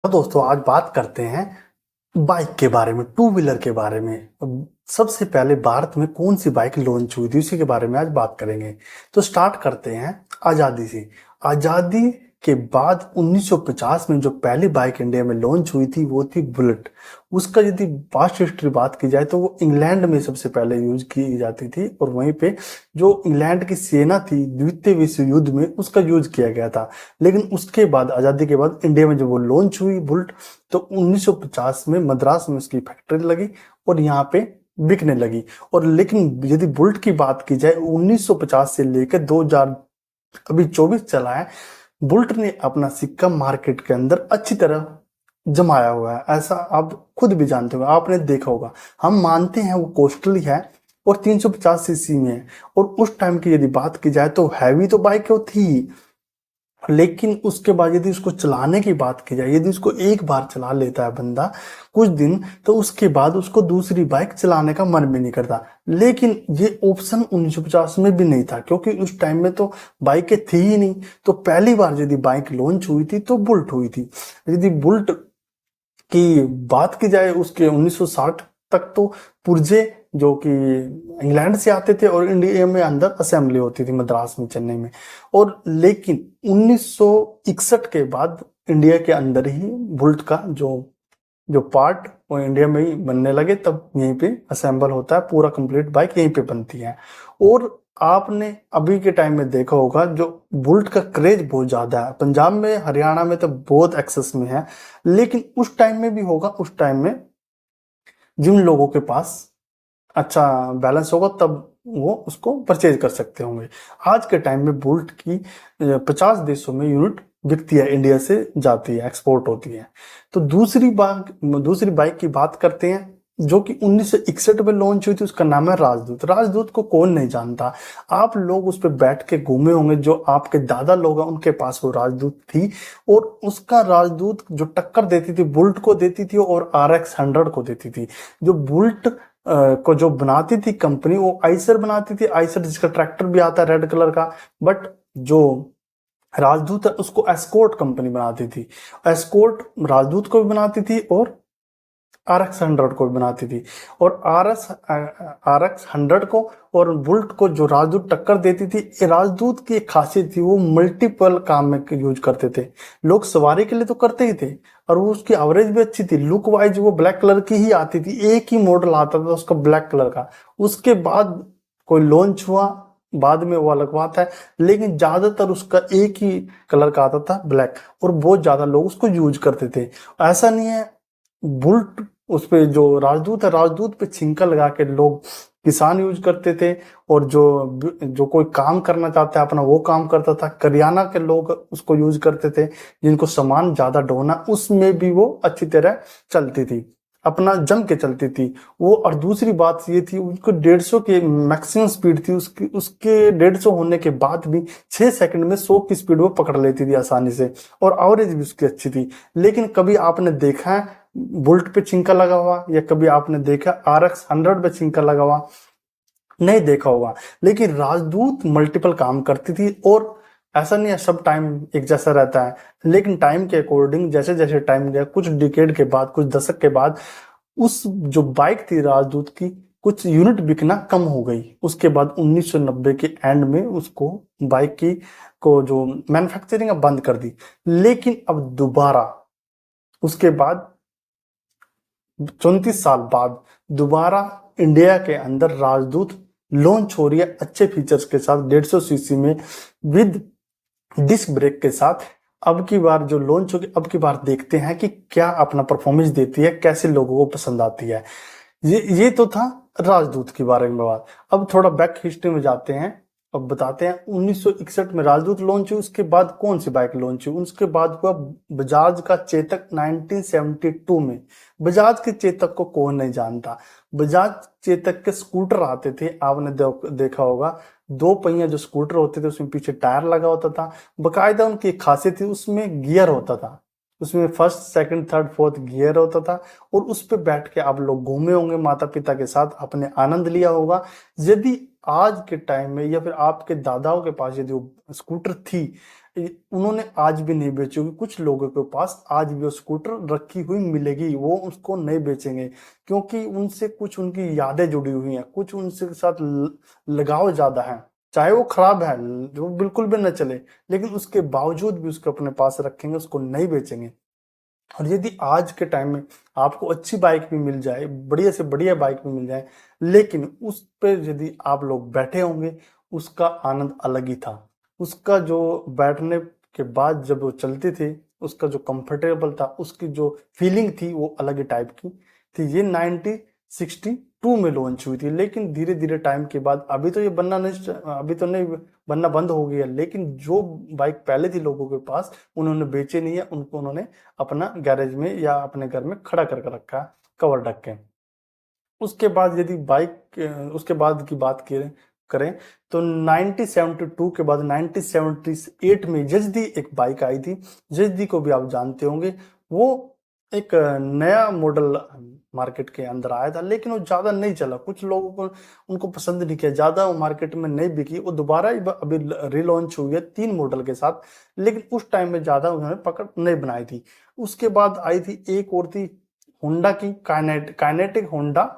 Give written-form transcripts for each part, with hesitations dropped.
तो दोस्तों आज बात करते हैं बाइक के बारे में, टू व्हीलर के बारे में। सबसे पहले भारत में कौन सी बाइक लॉन्च हुई थी उसी के बारे में आज बात करेंगे। तो स्टार्ट करते हैं आज़ादी से। आज़ादी के बाद 1950 में जो पहली बाइक इंडिया में लॉन्च हुई थी वो थी बुलेट। उसका यदि पास्ट हिस्ट्री बात की जाए तो वो इंग्लैंड में सबसे पहले यूज की जाती थी और वहीं पे जो इंग्लैंड की सेना थी द्वितीय विश्व युद्ध में उसका यूज किया गया था। लेकिन उसके बाद आज़ादी के बाद इंडिया में जब वो लॉन्च हुई बुलेट तो 1950 में मद्रास में उसकी फैक्ट्री लगी और यहाँ पे बिकने लगी। और लेकिन यदि बुलेट की बात की जाए 1950 से लेकर 2000 अभी 24 चला है, बुलेट ने अपना सिक्का मार्केट के अंदर अच्छी तरह जमाया हुआ है। ऐसा आप खुद भी जानते हो, आपने देखा होगा। हम मानते हैं वो कॉस्टली है और 350 सीसी में है और उस टाइम की यदि बात की जाए तो हैवी तो बाइक वो थी, लेकिन उसके बाद यदि उसको चलाने की बात की जाए, यदि उसको एक बार चला लेता है बंदा कुछ दिन तो उसके बाद उसको दूसरी बाइक चलाने का मन भी नहीं करता। लेकिन ये ऑप्शन 1950 में भी नहीं था क्योंकि उस टाइम में तो बाइकें थी ही नहीं। तो पहली बार यदि बाइक लॉन्च हुई थी तो बुलेट हुई थी। यदि बुलेट की बात की जाए उसके 1960 तक तो पुर्जे जो कि इंग्लैंड से आते थे और इंडिया में अंदर असेंबली होती थी मद्रास में, चेन्नई में। और लेकिन 1961 के बाद इंडिया के अंदर ही बुलेट का जो जो पार्ट वो इंडिया में ही बनने लगे, तब यहीं पे असेंबल होता है, पूरा कंप्लीट बाइक यहीं पे बनती है। और आपने अभी के टाइम में देखा होगा जो बुलेट का क्रेज बहुत ज्यादा है, पंजाब में हरियाणा में तो बहुत एक्सेस में है। लेकिन उस टाइम में भी होगा, उस टाइम में जिन लोगों के पास अच्छा बैलेंस होगा तब वो उसको परचेज कर सकते होंगे। आज के टाइम में बुलेट की 50 देशों में यूनिट बिकती है, इंडिया से जाती है, एक्सपोर्ट होती है। तो दूसरी बाइक की बात करते हैं जो कि 1961 में लॉन्च हुई थी, उसका नाम है राजदूत। राजदूत को कौन नहीं जानता, आप लोग उस पर बैठ के घूमे होंगे, जो आपके दादा लोग हैं उनके पास वो राजदूत थी। और उसका राजदूत जो टक्कर देती थी बुलेट को देती थी और RX 100 को देती थी। जो बुलेट को जो बनाती थी कंपनी वो आइसर बनाती थी, आइसर जिसका ट्रैक्टर भी आता है रेड कलर का। बट जो राजदूत है उसको एस्कॉर्ट कंपनी बनाती थी। एस्कॉर्ट राजदूत को भी बनाती थी और RX 100 को भी बनाती थी। और RX 100 को और बुलेट को जो राजदूत टक्कर देती थी, ये राजदूत की एक खासियत थी, वो मल्टीपल काम में यूज करते थे। लोग सवारी के लिए तो करते ही थे और वो उसकी एवरेज भी अच्छी थी। लुक वाइज वो ब्लैक कलर की ही आती थी, एक ही मॉडल आता था उसका ब्लैक कलर का। उसके बाद कोई लॉन्च हुआ बाद में वो अलग बात है, लेकिन ज्यादातर उसका एक ही कलर का आता था, ब्लैक। और बहुत ज्यादा लोग उसको यूज करते थे। ऐसा नहीं है, बुलेट उस पे जो राजदूत है, राजदूत पे छिंका लगा के लोग किसान यूज करते थे। और जो जो कोई काम करना चाहता है अपना वो काम करता था। करियाना के लोग उसको यूज करते थे, जिनको सामान ज्यादा ढोना, उसमें भी वो अच्छी तरह चलती थी, अपना जम के चलती थी वो। और दूसरी बात ये थी उनको 150 की मैक्सिमम स्पीड थी उसकी। उसके 150 होने के बाद भी 6 सेकंड में 100 की स्पीड वो पकड़ लेती थी आसानी से, और एवरेज भी उसकी अच्छी थी। लेकिन कभी आपने देखा है बुलेट पे छिंका लगा हुआ, या कभी आपने देखा RX 100 पे छिंका लगा हुआ? नहीं देखा होगा। लेकिन राजदूत मल्टीपल काम करती थी। और ऐसा नहीं है सब टाइम एक जैसा रहता है, लेकिन टाइम के अकॉर्डिंग जैसे जैसे टाइम गया, कुछ डिकेड के बाद, कुछ दशक के बाद, उस जो बाइक थी राजदूत की कुछ यूनिट बिकना कम हो गई। उसके बाद 1990 के एंड में उसको बाइक की को जो मैन्युफैक्चरिंग बंद कर दी। लेकिन अब दोबारा उसके बाद 34 साल बाद दोबारा इंडिया के अंदर राजदूत लॉन्च हो रही है, अच्छे फीचर्स के साथ, 150 सीसी में, विद डिस्क ब्रेक के साथ। अब की बार जो लॉन्च होगी, अब की बार देखते हैं कि क्या अपना परफॉर्मेंस देती है, कैसे लोगों को पसंद आती है। ये तो था राजदूत के बारे में बात। अब थोड़ा बैक हिस्ट्री में जाते हैं। अब बताते हैं 1961 में राजदूत लॉन्च हुई, उसके बाद कौन सी बाइक लॉन्च हुई? उसके बाद हुआ बजाज का चेतक 1972 में। बजाज के चेतक को कौन नहीं जानता। बजाज चेतक के स्कूटर आते थे, आपने देखा होगा। दो पहिया जो स्कूटर होते थे उसमें पीछे टायर लगा होता था। बकायदा उनकी एक खासियत थी, उसमें गियर होता था, उसमें first second third fourth gear होता था। और उस पे बैठ के आप लोग घूमे होंगे माता पिता के साथ, अपने आनंद लिया होगा। यदि आज के टाइम में या फिर आपके दादाओं के पास यदि वो स्कूटर थी, उन्होंने आज भी नहीं बेची होगी। कुछ लोगों के पास आज भी वो स्कूटर रखी हुई मिलेगी, वो उसको नहीं बेचेंगे क्योंकि उनसे कुछ उनकी यादें जुड़ी हुई हैं, कुछ उनसे साथ लगाव ज्यादा है। चाहे वो खराब है, जो बिल्कुल भी न चले, लेकिन उसके बावजूद भी उसको अपने पास रखेंगे, उसको नहीं बेचेंगे। और यदि आज के टाइम में आपको अच्छी बाइक भी मिल जाए, बढ़िया से बढ़िया बाइक भी मिल जाए, लेकिन उस पर यदि आप लोग बैठे होंगे, उसका आनंद अलग ही था। उसका जो बैठने के बाद जब वो चलती थी, उसका जो कंफर्टेबल था, उसकी जो फीलिंग थी, वो अलग ही टाइप की थी। ये 1962 में लॉन्च हुई थी, लेकिन धीरे धीरे टाइम के बाद अभी तो ये अभी तो नहीं बनना बंद हो गया, लेकिन जो बाइक पहले थी लोगों के पास, उन्होंने बेचे नहीं है, उनको उन्होंने अपना गैरेज में या अपने घर में खड़ा करके रखा है, कवर ढक के। उसके बाद यदि उसके बाद की बात करें तो 1972 के बाद 1978 में यजदी एक बाइक आई थी। यजदी को भी आप जानते होंगे। वो एक नया मॉडल मार्केट के अंदर आया था, लेकिन वो ज्यादा नहीं चला। कुछ लोगों को उनको पसंद नहीं किया, ज्यादा वो मार्केट में नहीं बिकी। वो दोबारा अभी रिलॉन्च हुई है 3 मॉडल के साथ, लेकिन उस टाइम में ज्यादा उन्होंने पकड़ नहीं बनाई थी। उसके बाद आई थी एक और थी होंडा की काइनेटिक होंडा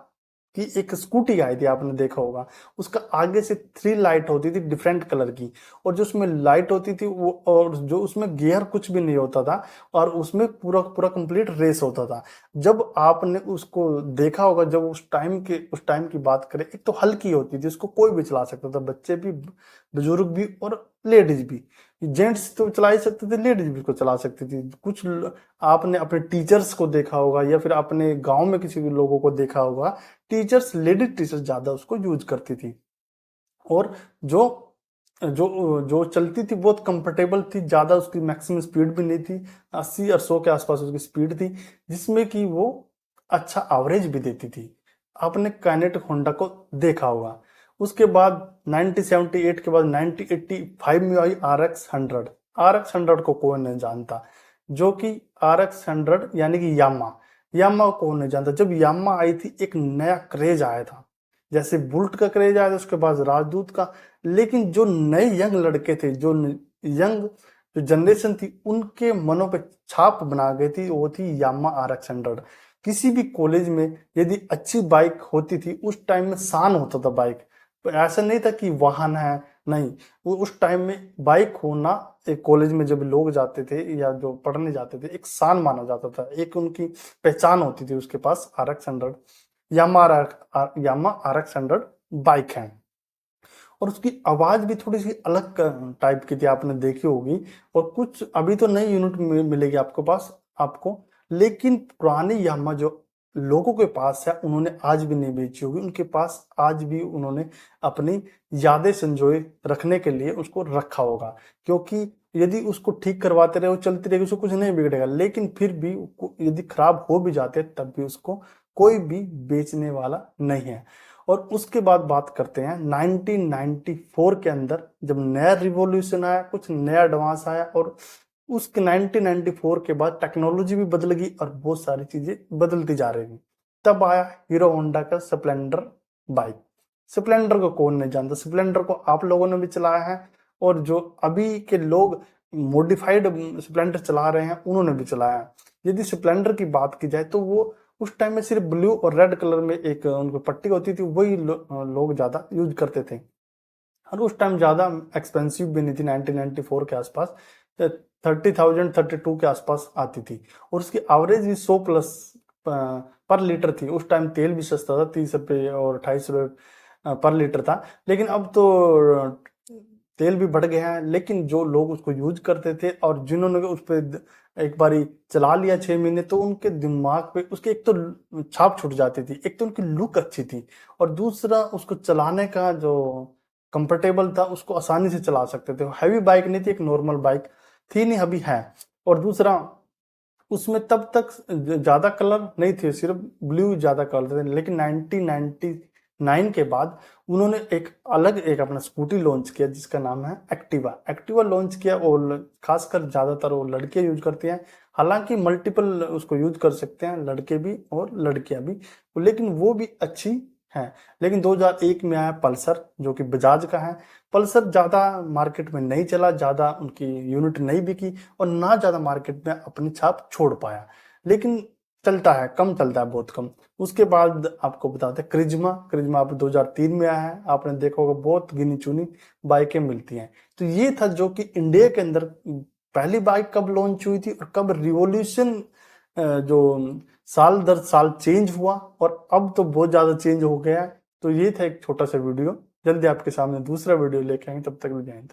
की एक स्कूटी आई थी, आपने देखा होगा। उसका आगे से 3 लाइट होती थी डिफरेंट कलर की, और जो उसमें लाइट होती थी वो, और जो उसमें गियर कुछ भी नहीं होता था, और उसमें पूरा पूरा कंप्लीट रेस होता था। जब आपने उसको देखा होगा, जब उस टाइम की बात करें, एक तो हल्की होती थी, उसको कोई भी चला सकता था, बच्चे भी, बुजुर्ग भी और लेडीज भी। जेंट्स तो चला ही सकते थे, लेडीज भी उसको चला सकती थी। आपने अपने टीचर्स को देखा होगा, या फिर अपने गांव में किसी भी लोगों को देखा होगा, टीचर्स, लेडीज टीचर्स ज्यादा उसको यूज करती थी। और जो जो जो चलती थी बहुत कंफर्टेबल थी, ज्यादा उसकी मैक्सिमम स्पीड भी नहीं थी, 80 और 100 के आसपास उसकी स्पीड थी, जिसमें कि वो अच्छा एवरेज भी देती थी। आपने काइनेटिक होंडा को देखा होगा। उसके बाद 1978 के बाद 1985 में आई RX 100। RX 100 को कोई नहीं जानता, जो कि RX 100 यानी कि यामा को कौन नहीं जानता। जब यामा आई थी, एक नया क्रेज आया था, जैसे बुलेट का क्रेज आया था, उसके बाद राजदूत का। लेकिन जो नए यंग लड़के थे, जो यंग जो जनरेशन थी, उनके मनों पे छाप बना गई थी, वो थी यामा RX 100। किसी भी कॉलेज में यदि अच्छी बाइक होती थी, उस टाइम में शान होता था बाइक। तो ऐसा नहीं था कि वाहन है, नहीं, वो उस टाइम में बाइक होना, एक कॉलेज में जब लोग जाते थे या जो पढ़ने जाते थे, एक शान माना जाता था, एक उनकी पहचान होती थी। उसके पास RX 100, यामा RX 100 बाइक है। और उसकी आवाज भी थोड़ी सी अलग टाइप की थी, आपने देखी होगी। और कुछ अभी तो नई यूनिट मिलेगी आपके पास आपको, लेकिन पुरानी यामा जो लोगों के पास है, उन्होंने आज भी नहीं बेची होगी। उनके पास आज भी उन्होंने अपनी यादें संजोए रखने के लिए उसको रखा होगा, क्योंकि यदि उसको ठीक करवाते रहे, वो चलती रहेगी, उसको कुछ नहीं बिगड़ेगा। लेकिन फिर भी यदि खराब हो भी जाते, तब भी उसको कोई भी बेचने वाला नहीं है। और उसके बाद बात करते हैं 1994 के अंदर, जब नया रिवॉल्यूशन आया, कुछ नया एडवांस आया, और उसके 1994 के बाद टेक्नोलॉजी भी बदल गई और बहुत सारी चीजें बदलती जा रही थी। तब आया हीरो होंडा का स्प्लेंडर बाइक। स्प्लेंडर को कौन नहीं जानता, स्प्लेंडर को आप लोगों ने भी चलाया है, और जो अभी के लोग मॉडिफाइड स्प्लेंडर चला रहे हैं, उन्होंने भी चलाया है। यदि स्प्लेंडर की बात की जाए, तो वो उस टाइम में सिर्फ ब्लू और रेड कलर में एक उनको पट्टी होती थी, वही लोग ज्यादा यूज करते थे। और उस टाइम ज्यादा एक्सपेंसिव भी नहीं थी, 1994 के आसपास 30,000 32 के आसपास आती थी। और उसकी एवरेज भी 100 प्लस पर लीटर थी। उस टाइम तेल भी सस्ता था, 30 रुपये और 28 रुपये पर लीटर था। लेकिन अब तो तेल भी बढ़ गया है, लेकिन जो लोग उसको यूज करते थे और जिन्होंने उस पर एक बारी चला लिया 6 महीने, तो उनके दिमाग पे उसके एक तो छाप छूट जाती थी, एक तो उनकी लुक अच्छी थी, और दूसरा उसको चलाने का जो कंफर्टेबल था, उसको आसानी से चला सकते थे। हैवी बाइक नहीं थी, एक नॉर्मल बाइक थी, नहीं अभी है। और दूसरा, उसमें तब तक ज्यादा कलर नहीं थे, सिर्फ ब्लू ज्यादा कलर थे। लेकिन 1999 के बाद उन्होंने एक अपना स्कूटी लॉन्च किया, जिसका नाम है एक्टिवा। एक्टिवा लॉन्च किया, और खासकर ज्यादातर वो लड़के यूज करते हैं। हालांकि मल्टीपल उसको यूज कर सकते हैं, लड़के भी और लड़कियां भी, लेकिन वो भी अच्छी है। लेकिन 2001 में आया पल्सर, जो कि बजाज का है। पल्सर ज़्यादा मार्केट में नहीं चला, ज़्यादा उनकी यूनिट नहीं बिकी और ना ज़्यादा मार्केट में अपनी छाप छोड़ पाया, लेकिन चलता है, कम चलता है, बहुत कम। उसके बाद आपको बताते हैं क्रिज्मा। क्रिज्मा अब 2003 में आया है, आपने देखा होगा बहुत गिनी चुनी बाइकें मिलती हैं। तो ये था जो कि इंडिया के अंदर पहली बाइक कब लॉन्च हुई थी और कब रिवॉल्यूशन जो साल दर साल चेंज हुआ, और अब तो बहुत ज़्यादा चेंज हो गया है। तो ये था एक छोटा सा वीडियो। जल्दी आपके सामने दूसरा वीडियो लेके आएंगे, तब तक भी जय हिंद।